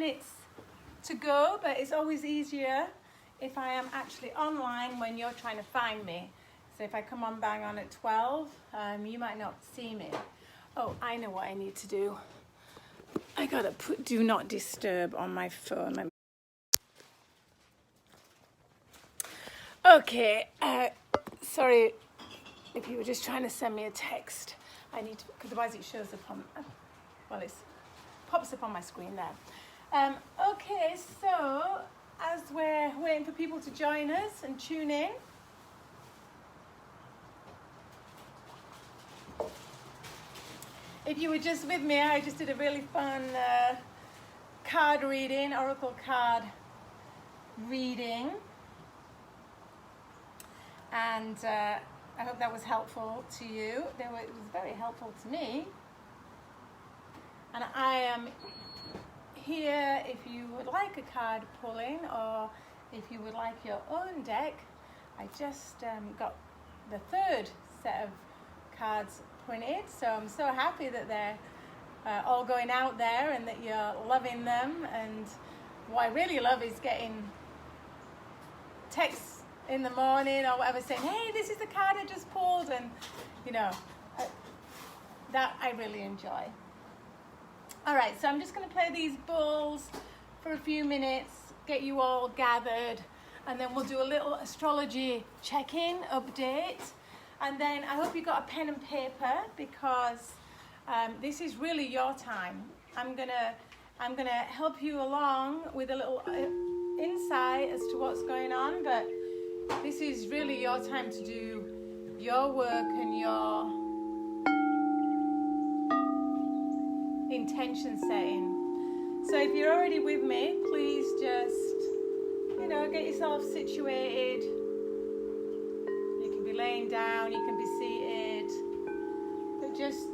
minutes to go, but it's always easier if I am actually online when you're trying to find me. So if I come on bang on at 12, you might not see me. Oh, I know what I need to do. I gotta put do not disturb on my phone. Okay, sorry if you were just trying to send me a text. I need to, because otherwise it shows up on, well, it pops up on my screen there. Okay, so as we're waiting for people to join us and tune in, if you were just with me, I just did a really fun card reading, oracle card reading. And I hope that was helpful to you. It was very helpful to me. And I am here if you would like a card pulling, or if you would like your own deck. I just got the third set of cards printed, so I'm so happy that they're all going out there and that you're loving them. And what I really love is getting texts in the morning or whatever saying, hey, this is the card I just pulled, and you know, that I really enjoy. All right, so I'm just going to play these bowls for a few minutes, get you all gathered, and then we'll do a little astrology check-in update. And then I hope you got a pen and paper, because this is really your time. I'm gonna help you along with a little insight as to what's going on, but this is really your time to do your work and your intention setting. So if you're already with me, please just, get yourself situated. You can be laying down, you can be seated, but just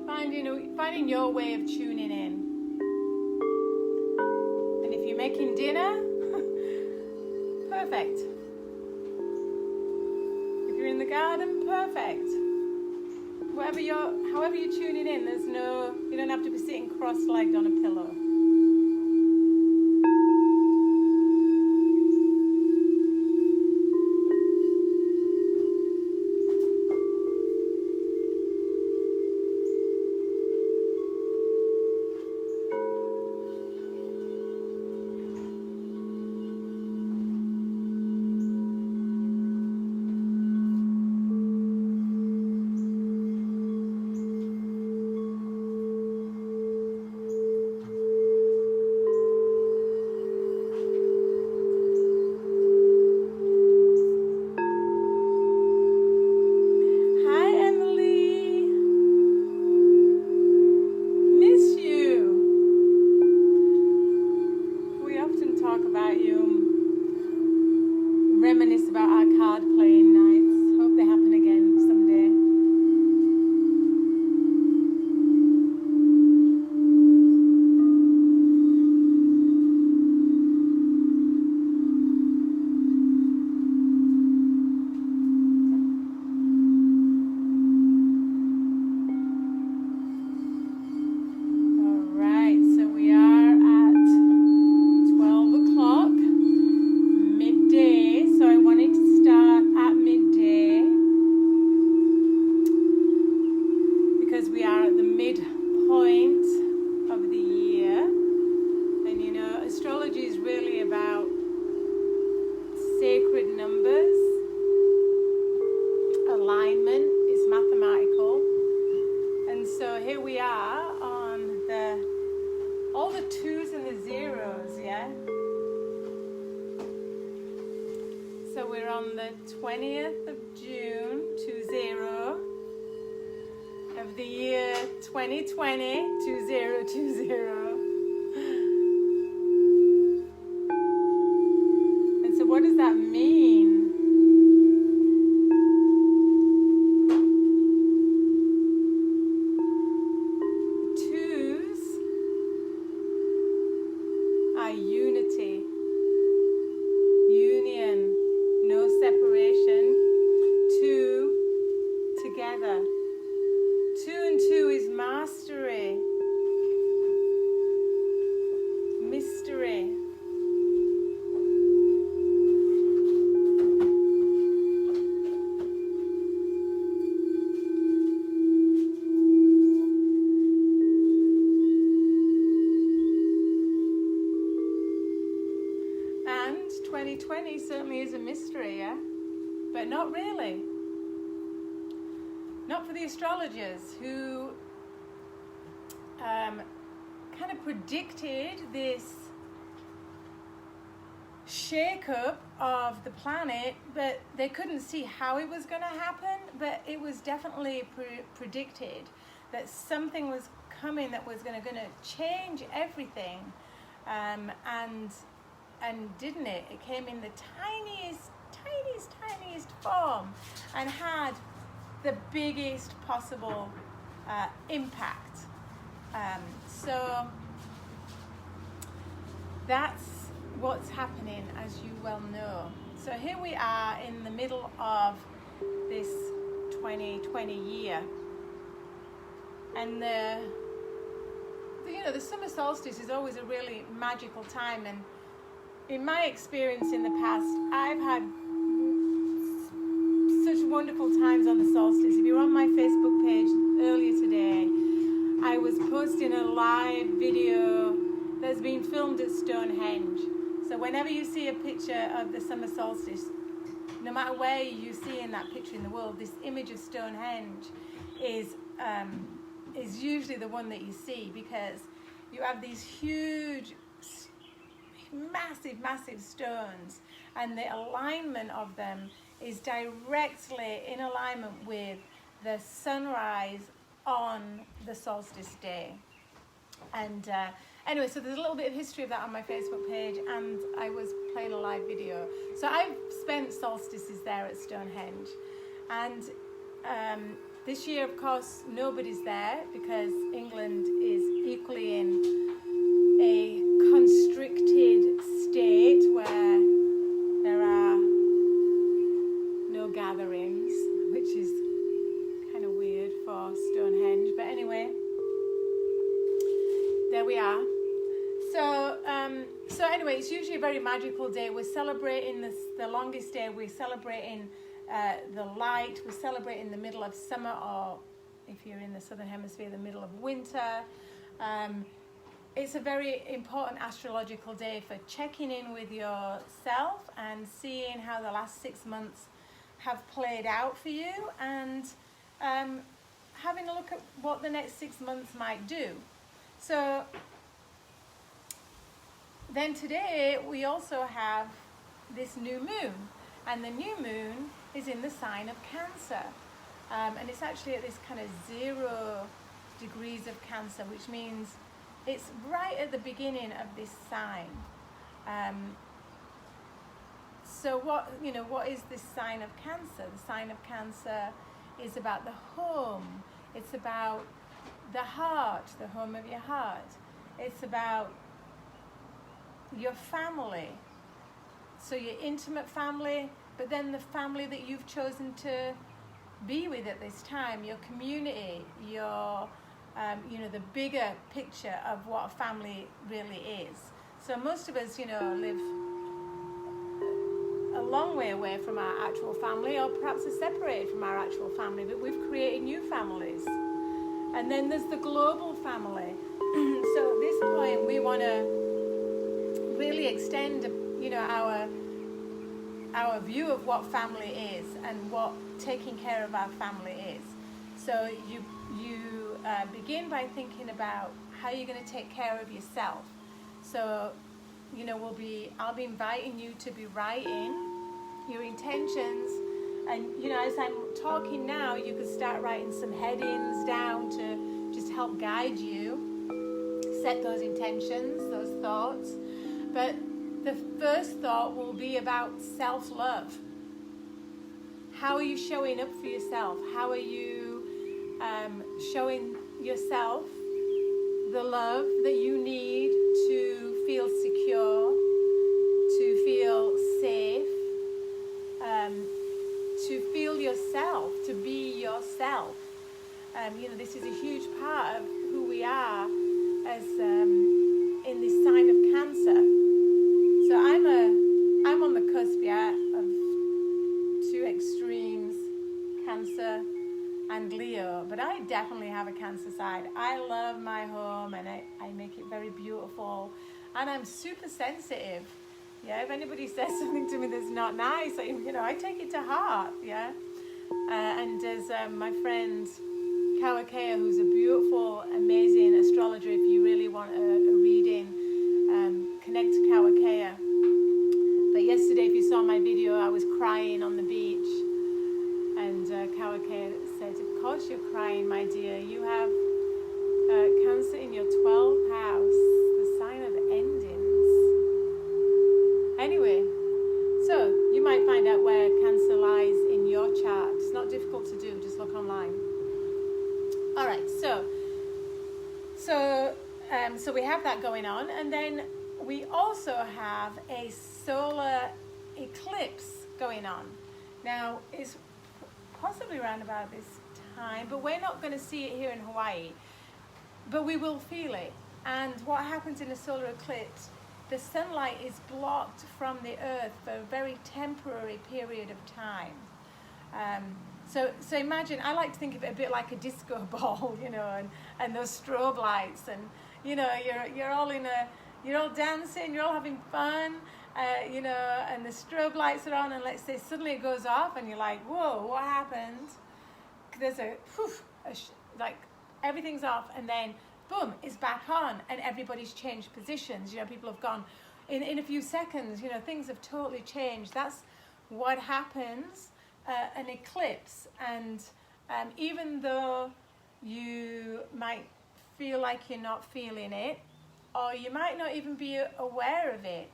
finding your way of tuning in. And if you're making dinner, perfect. If you're in the garden, perfect. However you're tuning in, you don't have to be sitting cross-legged on a pillow. On the 20th of June, 20, of the year 2020, 2020. And so what does that mean? Twos are unity, union, no separation, two together. 2 and 2 is mastery. 2020 certainly is a mystery, yeah? But not really. Not for the astrologers who kind of predicted this shake-up of the planet, but they couldn't see how it was going to happen, but it was definitely predicted that something was coming that was going to change everything, and didn't it? It came in the tiniest form and had the biggest possible impact. So that's what's happening, as you well know. So here we are in the middle of this 2020 year, and the summer solstice is always a really magical time. And in my experience in the past, I've had such wonderful times on the solstice. If you're on my Facebook page earlier today, I was posting a live video that's been filmed at Stonehenge. So whenever you see a picture of the summer solstice, no matter where you see in that picture in the world, this image of Stonehenge is usually the one that you see, because you have these huge, massive stones, and the alignment of them is directly in alignment with the sunrise on the solstice day. And anyway, so there's a little bit of history of that on my Facebook page, and I was playing a live video. So I've spent solstices there at Stonehenge, and this year, of course, nobody's there because England is equally in a constricted state where there are no gatherings, which is kind of weird for Stonehenge. But anyway, there we are. So anyway, it's usually a very magical day. We're celebrating the longest day. We're celebrating the light. We're celebrating the middle of summer, or if you're in the southern hemisphere, the middle of winter. It's a very important astrological day for checking in with yourself and seeing how the last 6 months have played out for you, and having a look at what the next 6 months might do. So then today we also have this new moon, and the new moon is in the sign of Cancer, and it's actually at this kind of 0 degrees of Cancer, which means it's right at the beginning of this sign. So what is this sign of Cancer? The sign of Cancer is about the home. It's about the heart, the home of your heart. It's about your family. So your intimate family, but then the family that you've chosen to be with at this time, your community, your the bigger picture of what a family really is. So most of us, live a long way away from our actual family, or perhaps are separated from our actual family, but we've created new families. And then there's the global family. So at this point, we want to really extend, our view of what family is and what taking care of our family is. So you begin by thinking about how you're going to take care of yourself. So, I'll be inviting you to be writing your intentions, and as I'm talking now, you could start writing some headings down to just help guide you set those intentions, those thoughts. But the first thought will be about self-love. How are you showing up for yourself? How are you showing yourself the love that you need to feel secure, to feel safe, to feel yourself, to be yourself? This is a huge part of who we are as in this sign of Cancer. So I'm on the cusp, of 2 extremes, Cancer and Leo, but I definitely have a Cancer side. I love my home, and I make it very beautiful, and I'm super sensitive Yeah, if anybody says something to me that's not nice, I take it to heart. Yeah, and as my friend Kawakea, who's a beautiful, amazing astrologer, if you really want a reading, connect to Kawakea. But yesterday, if you saw my video, I was crying on the beach, and Kawakea said, "Of course you're crying, my dear. You have Cancer in your 12th house, the sign of endings." Anyway, so you might find out where Cancer lies in your chart. It's not difficult to do, just look online. All right, so we have that going on, and then we also have a solar eclipse going on. Now, it's possibly around about this time, but we're not going to see it here in Hawaii, but we will feel it. And what happens in a solar eclipse, the sunlight is blocked from the earth for a very temporary period of time. So imagine, I like to think of it a bit like a disco ball, and those strobe lights, and you're all dancing, you're all having fun, and the strobe lights are on, and let's say suddenly it goes off, and you're like, whoa, what happened? There's like everything's off, and then boom, it's back on, and everybody's changed positions. People have gone in a few seconds. Things have totally changed. That's what happens. An eclipse, and even though you might feel like you're not feeling it, or you might not even be aware of it,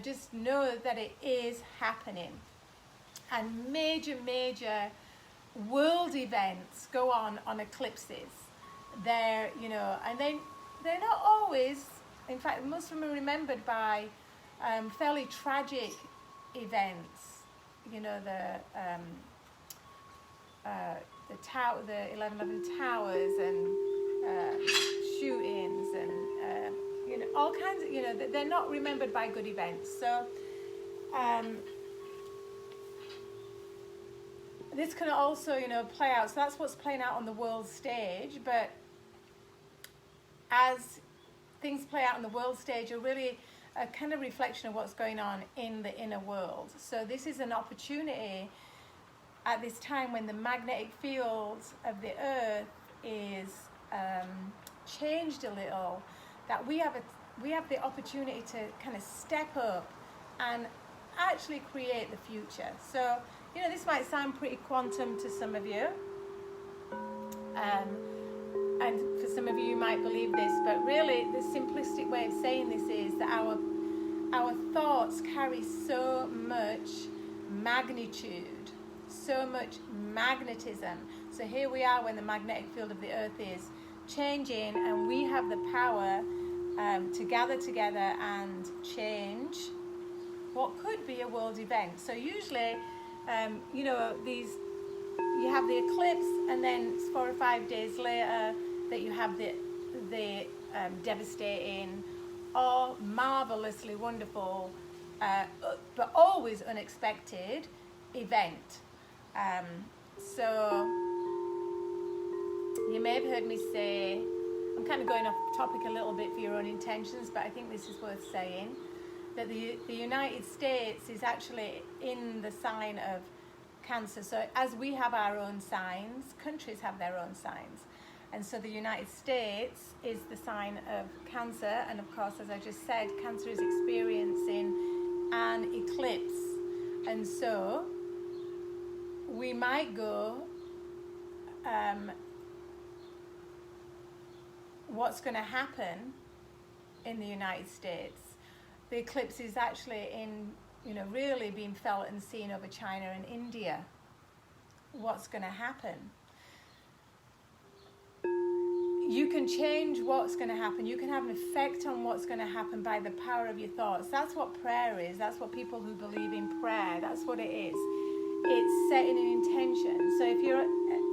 just know that it is happening. And major world events go on eclipses. They're not always, in fact, most of them are remembered by fairly tragic events. The 11/11 towers, and shootings, and all kinds of, they're not remembered by good events. So this can also play out. So that's what's playing out on the world stage. But as things play out on the world stage, are really a kind of reflection of what's going on in the inner world. So this is an opportunity at this time when the magnetic field of the earth is changed a little, that we have the opportunity to kind of step up and actually create the future. So this might sound pretty quantum to some of you, and for some of you might believe this, but really the simplistic way of saying this is that our thoughts carry so much magnitude, so much magnetism. So here we are when the magnetic field of the earth is changing, and we have the power to gather together and change what could be a world event. So usually, you have the eclipse, and then it's 4 or 5 days later that you have the devastating or marvelously wonderful, but always unexpected event. So you may have heard me say, I'm kind of going off topic a little bit for your own intentions, but I think this is worth saying, that the United States is actually in the sign of Cancer. So as we have our own signs, countries have their own signs. And so the United States is the sign of Cancer. And of course, as I just said, Cancer is experiencing an eclipse. And so we might go, what's going to happen in the United States? The eclipse is actually really being felt and seen over China and India. What's going to happen? You can change what's going to happen. You can have an effect on what's going to happen by the power of your thoughts. That's what prayer is. That's what people who believe in prayer, that's what it is. It's setting an intention. So if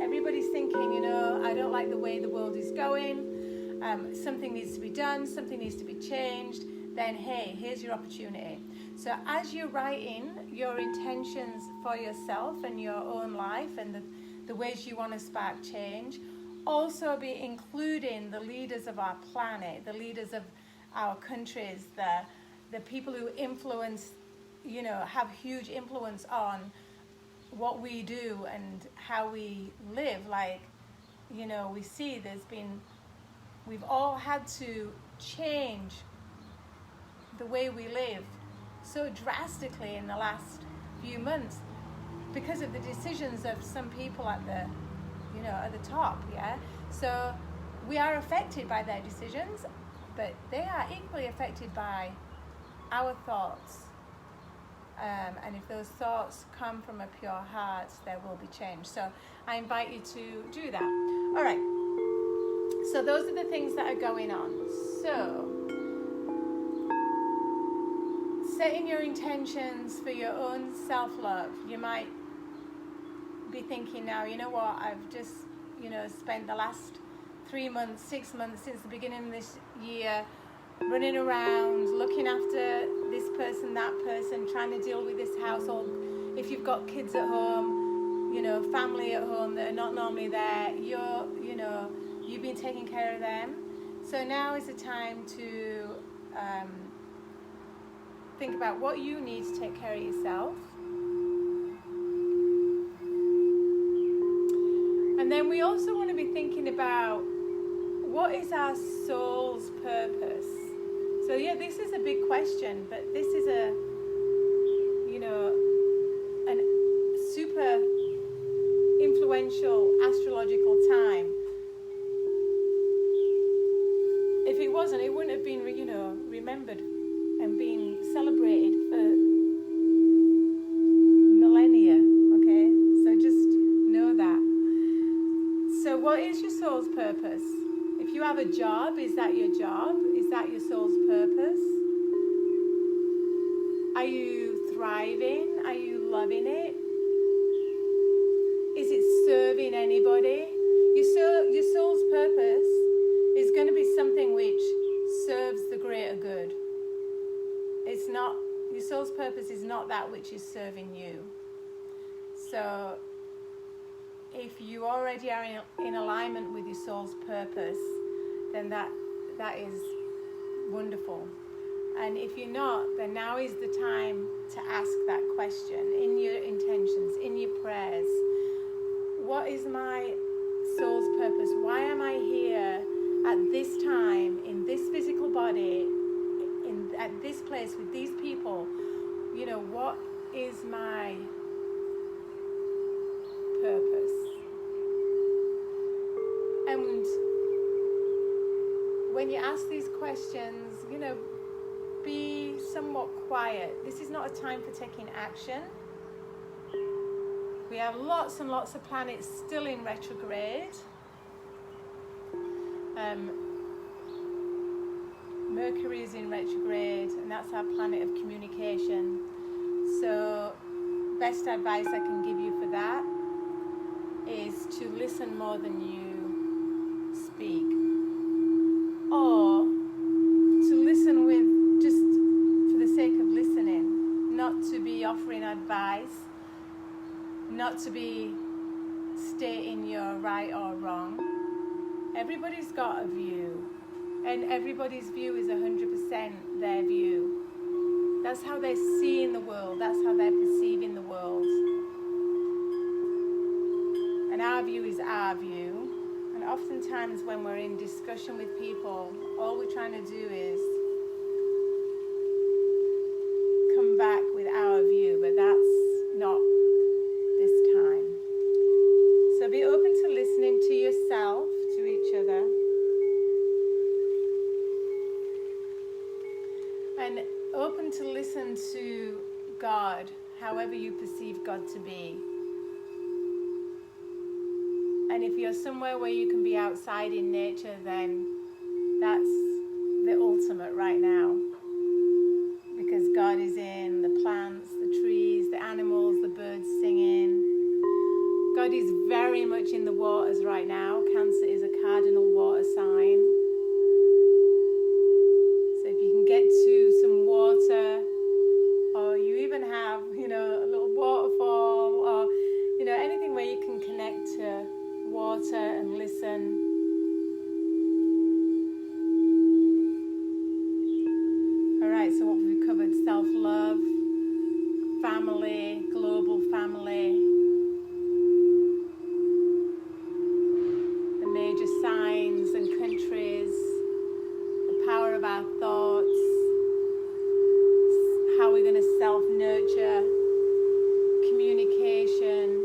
everybody's thinking, I don't like the way the world is going, something needs to be done, something needs to be changed, then hey, here's your opportunity. So as you're writing your intentions for yourself and your own life and the ways you want to spark change, also be including the leaders of our planet, the leaders of our countries, the people who influence, have huge influence on what we do and how we live. Like, we see we've all had to change the way we live so drastically in the last few months because of the decisions of some people at the top, yeah? So we are affected by their decisions, but they are equally affected by our thoughts. And if those thoughts come from a pure heart, there will be change. So I invite you to do that. All right. So those are the things that are going on. So setting your intentions for your own self-love. You might be thinking now, you know what, I've just, spent the last 3 months, 6 months since the beginning of this year running around, looking after this person, that person, trying to deal with this household. If you've got kids at home, family at home that are not normally there, you've been taking care of them. So now is the time to think about what you need to take care of yourself. And then we also want to be thinking about what is our soul's purpose. So yeah, this is a big question, but this is a super influential astrological time. If it wasn't, it wouldn't have been remembered and being celebrated for millennia. Okay, so just know that. So what is your soul's purpose? If you have a job, is that your job? Is that your soul's purpose? Are you thriving? Are you loving it? Is it serving anybody? Your soul's purpose is going to be something which serves the greater good. It's not, your soul's purpose is not that which is serving you. So if you already are in alignment with your soul's purpose, then that is wonderful. And if you're not, then now is the time to ask that question in your intentions, in your prayers. What is my soul's purpose? Why am I here at this time, in this physical body, at this place with these people? What is my purpose? And when you ask these questions, be somewhat quiet. This is not a time for taking action. We have lots and lots of planets still in retrograde. Mercury is in retrograde, and that's our planet of communication. So, best advice I can give you for that is to listen more than you speak. Or to listen with just for the sake of listening, not to be offering advice, not to be stating you're right or wrong. Everybody's got a view, and everybody's view is 100% their view. That's how they're seeing the world, that's how they're perceiving the world. And our view is our view. And oftentimes when we're in discussion with people, all we're trying to do is come back with our view, but that's not this time. So be open to listening to yourself, to each other. And open to listen to God, however you perceive God to be. And if you're somewhere where you can be outside in nature, then that's the ultimate right now. Because God is in the plants, the trees, the animals, the birds singing. God is very much in the waters right now. Cancer is a cardinal water sign. So if you can get to some water, or you even have, a little waterfall, or, anything where you can connect to water and listen. All right, so what we've self-love, family, global family, the major signs and countries, the power of our thoughts, how we're going to self-nurture, communication,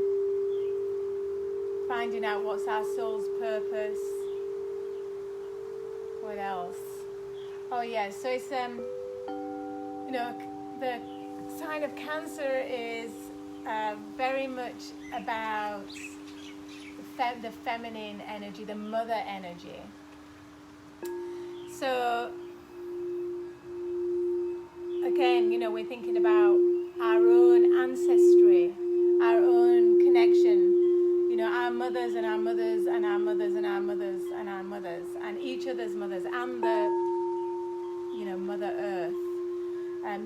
finding out what's our soul's purpose. What else? Oh yeah, so it's you know, the sign of Cancer is very much about the feminine energy, the mother energy. So again, you know, we're thinking about our own ancestry, our own connection, you know, our mothers and our mothers and our mothers and our mothers and our mothers and each other's mothers and the, you know, Mother Earth.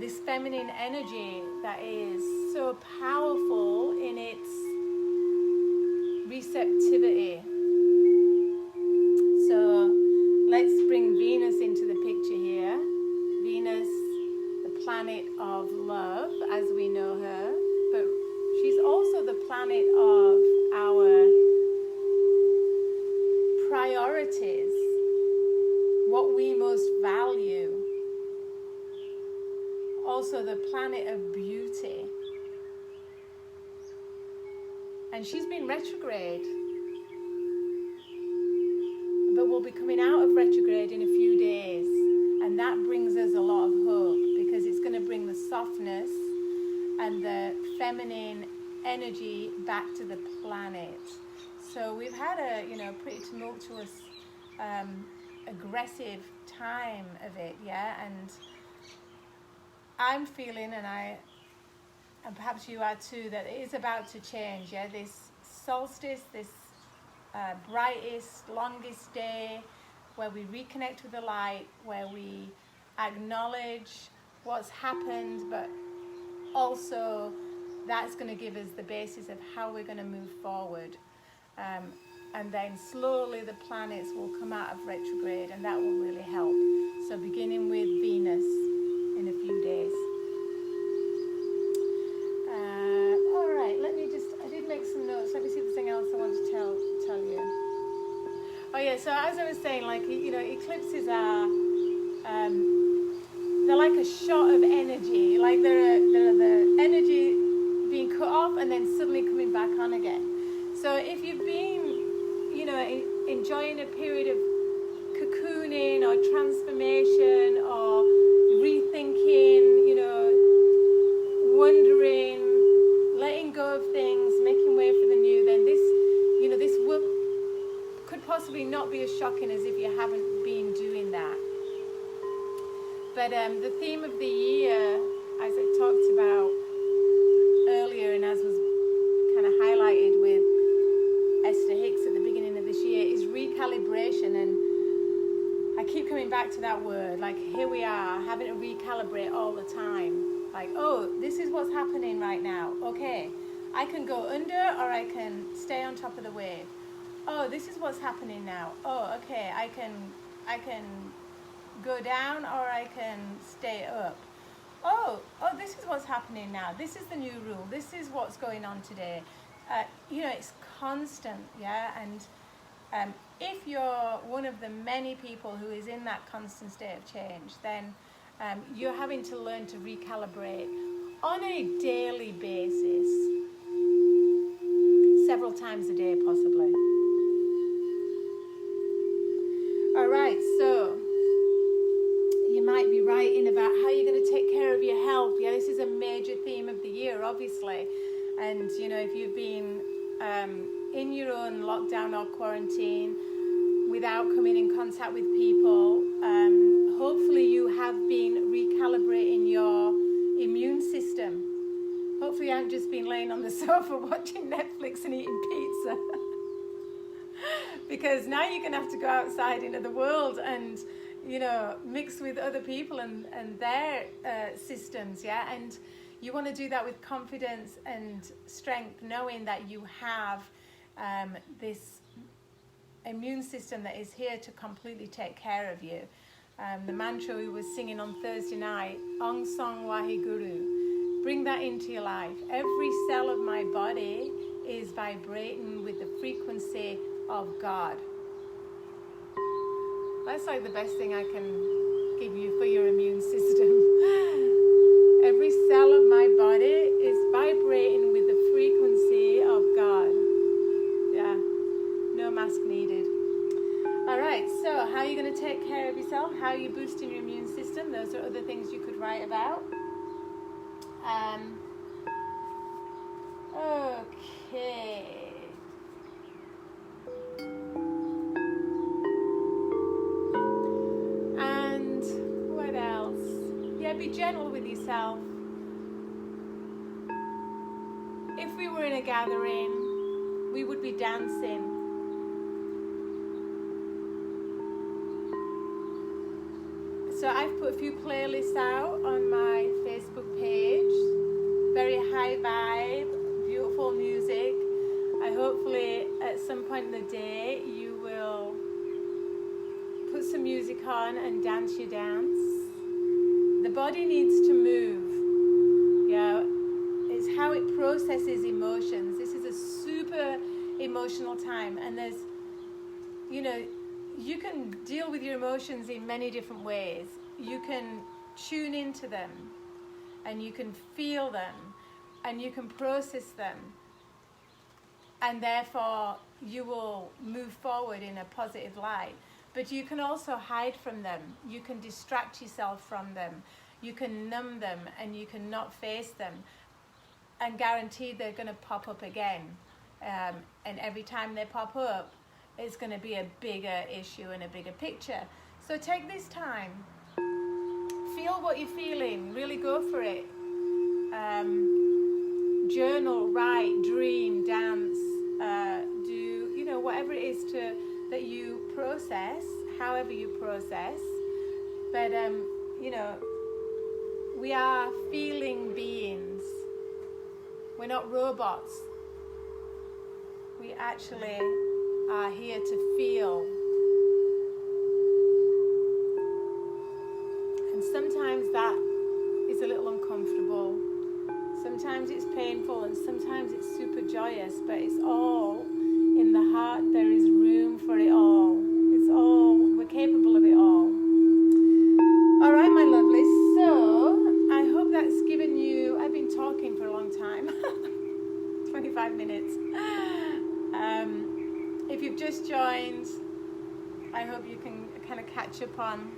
This feminine energy that is so powerful in its receptivity. So let's bring Venus into the picture here. Venus, the planet of love as we know her, but she's also the planet of our priorities, what we most value. Also the planet of beauty. And she's been retrograde, but we'll be coming out of retrograde in a few days, and that brings us a lot of hope because it's going to bring the softness and the feminine energy back to the planet. So we've had a, you know, pretty tumultuous, aggressive time of it, yeah, and I'm feeling, and perhaps you are too, that it is about to change, yeah, this solstice, this brightest, longest day, where we reconnect with the light, where we acknowledge what's happened, but also that's going to give us the basis of how we're going to move forward. And then slowly the planets will come out of retrograde, and that will really help. So beginning with Venus in a few days. All right, I did make some notes. Let me see if there's anything else I want to tell you. Oh yeah, so as I was saying, like, you know, eclipses are, they're like a shot of energy. Like they're the energy being cut off and then suddenly coming back on again. So if you've been, you know, enjoying a period of cocooning or transformation or rethinking, you know, wondering, letting go of things, making way for the new, then this, you know, this could possibly not be as shocking as if you haven't been doing that. But the theme of the year, as I talked about earlier and as was kind of highlighted with Esther Hicks at the beginning of this year, is recalibration. And I keep coming back to that word. Like, here we are having to recalibrate all the time. Like, oh, this is what's happening right now. Okay, I can go under or I can stay on top of the wave. Oh, this is what's happening now. Oh, okay, I can go down or I can stay up. Oh, this is what's happening now. This is the new rule. This is what's going on today. You know, it's constant, yeah? And if you're one of the many people who is in that constant state of change, then you're having to learn to recalibrate on a daily basis, several times a day possibly. All right, so you might be writing about how you're going to take care of your health. Yeah, this is a major theme of the year, obviously. And, you know, if you've been in your own lockdown or quarantine without coming in contact with people, hopefully you have been recalibrating your immune system. Hopefully you haven't just been laying on the sofa watching Netflix and eating pizza. Because now you're going to have to go outside into the world and, you know, mix with other people and their systems, yeah? And you want to do that with confidence and strength, knowing that you have this immune system that is here to completely take care of you. The mantra we were singing on Thursday night, Ong Song Waheguru. Bring that into your life. Every cell of my body is vibrating with the frequency of God. That's like the best thing I can give you for your immune system. Every cell of my body is vibrating with the frequency of God. Yeah, no mask needed. All right, so how are you going to take care of yourself? How are you boosting your immune system? Those are other things you could write about. Okay. And what else? Yeah, be gentle with yourself. If we were in a gathering, we would be dancing. So I've put a few playlists out on my Facebook page. Very high vibe, beautiful music. I hopefully at some point in the day you will put some music on and dance your dance. The body needs to move. Yeah, it's how it processes emotions. This is a super emotional time, and there's, you know, you can deal with your emotions in many different ways. You can tune into them, and you can feel them, and you can process them, and therefore you will move forward in a positive light. But you can also hide from them. You can distract yourself from them. You can numb them, and you can not face them, and guarantee they're going to pop up again. And every time they pop up, it's going to be a bigger issue and a bigger picture. So take this time. Feel what you're feeling. Really go for it. Journal, write, dream, dance, do, you know, whatever it is that you process, however you process. But, you know, we are feeling beings. We're not robots. We actually are here to feel. And sometimes that is a little uncomfortable. Sometimes it's painful, and sometimes it's super joyous, but it's all in the heart. There is room for it all. It's all, we're capable of it all. All right, my lovely. So I hope that's given you, I've been talking for a long time, 25 minutes. If you've just joined, I hope you can kind of catch up on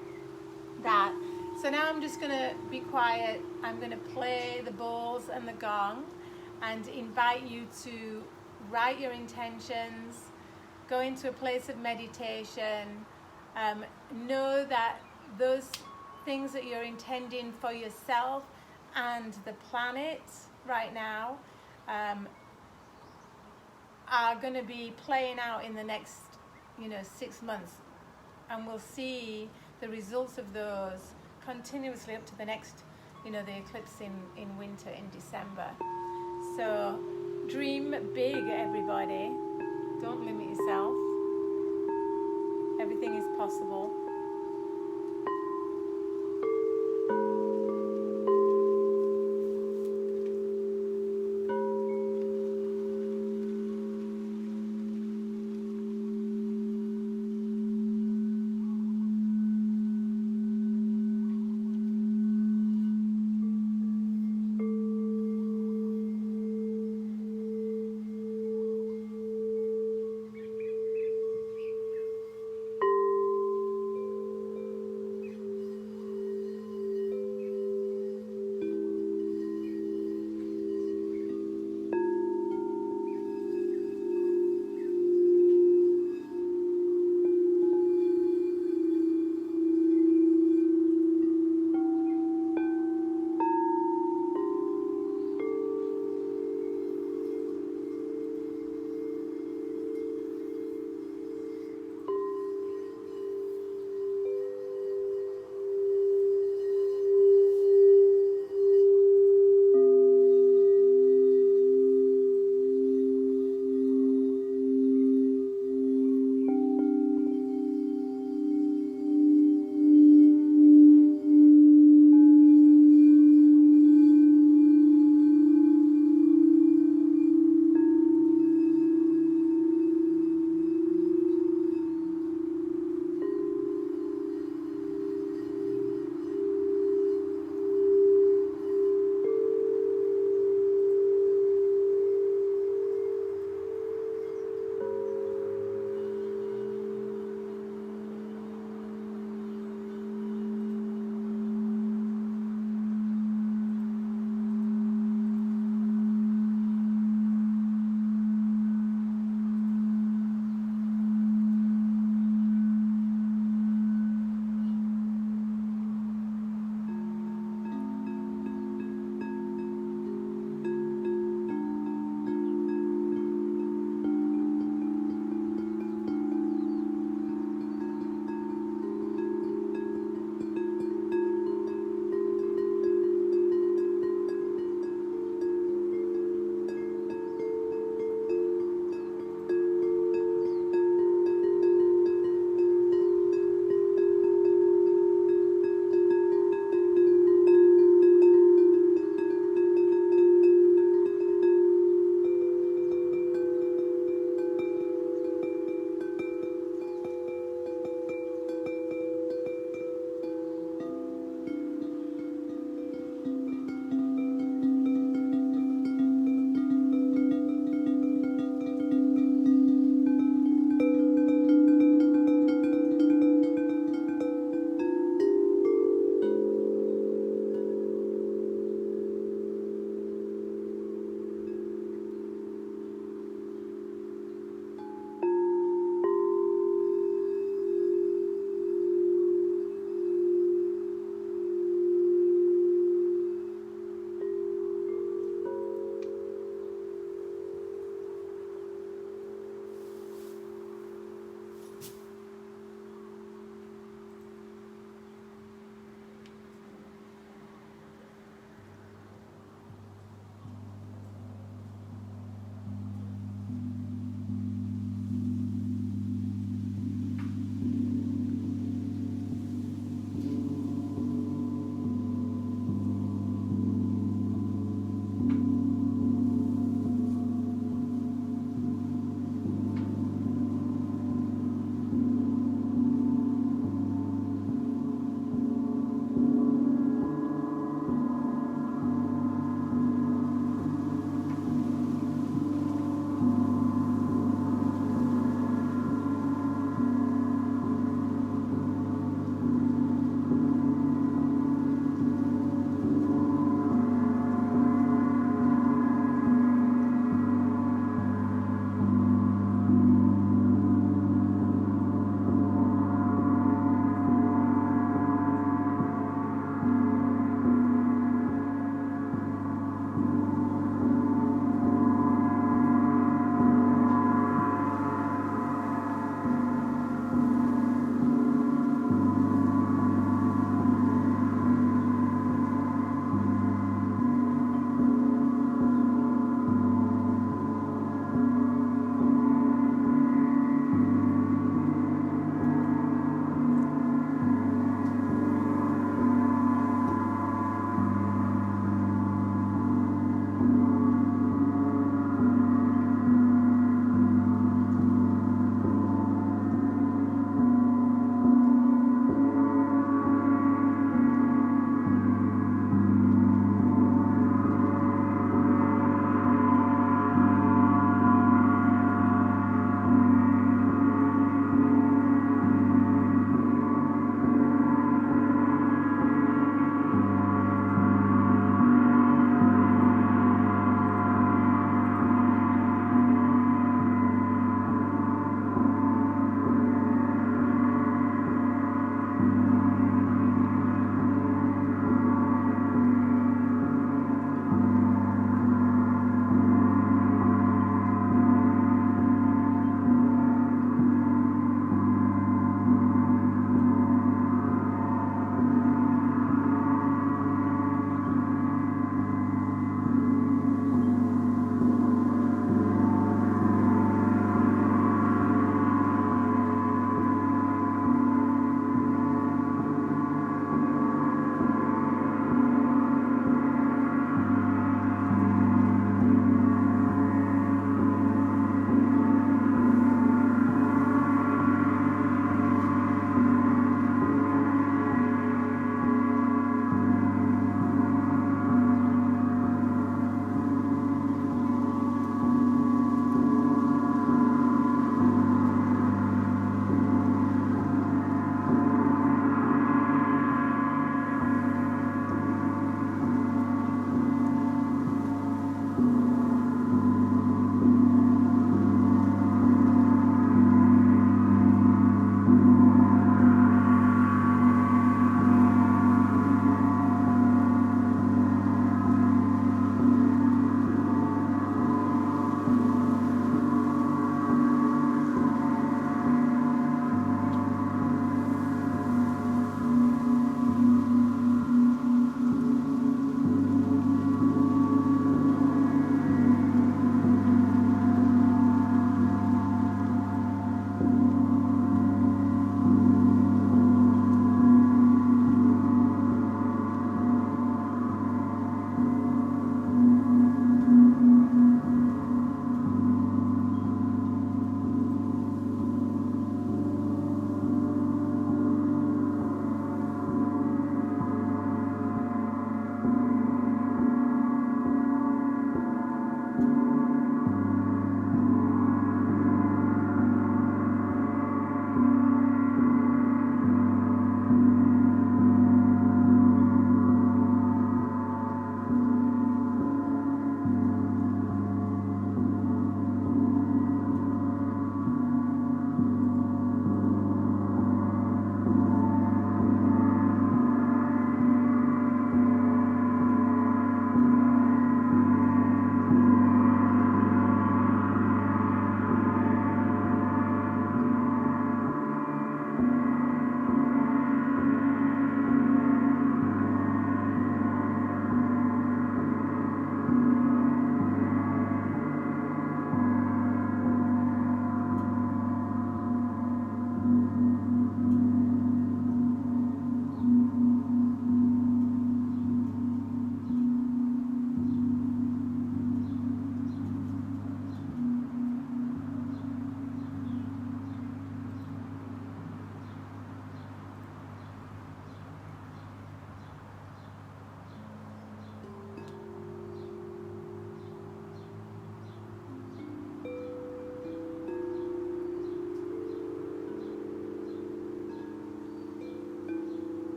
that. So now I'm just going to be quiet. I'm going to play the bowls and the gong and invite you to write your intentions, go into a place of meditation. Know that those things that you're intending for yourself and the planet right now are going to be playing out in the next, 6 months, and we'll see the results of those continuously up to the next, the eclipse in winter in December. So dream big, everybody. Don't limit yourself. Everything is possible.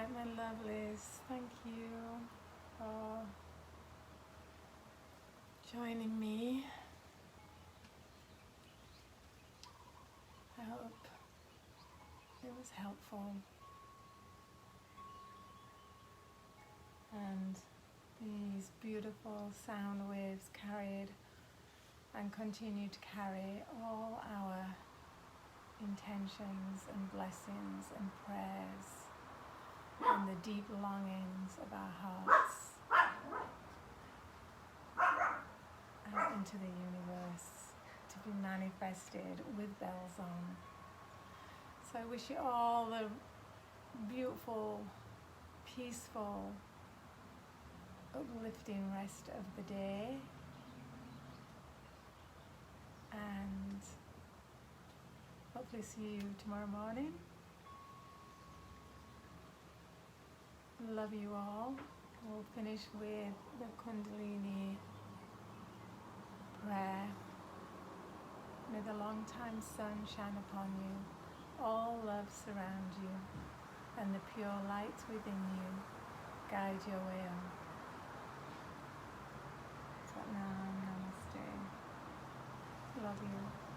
right, my lovelies, thank you for joining me. I hope it was helpful, and these beautiful sound waves carried and continue to carry all our intentions and blessings and prayers and the deep longings of our hearts out into the universe to be manifested with bells on. So I wish you all the beautiful, peaceful, uplifting rest of the day, and hopefully see you tomorrow morning. Love you all. We'll finish with the Kundalini prayer. May the long-time sun shine upon you, all love surround you, and the pure light within you guide your way on. Satnam Namaste. Love you.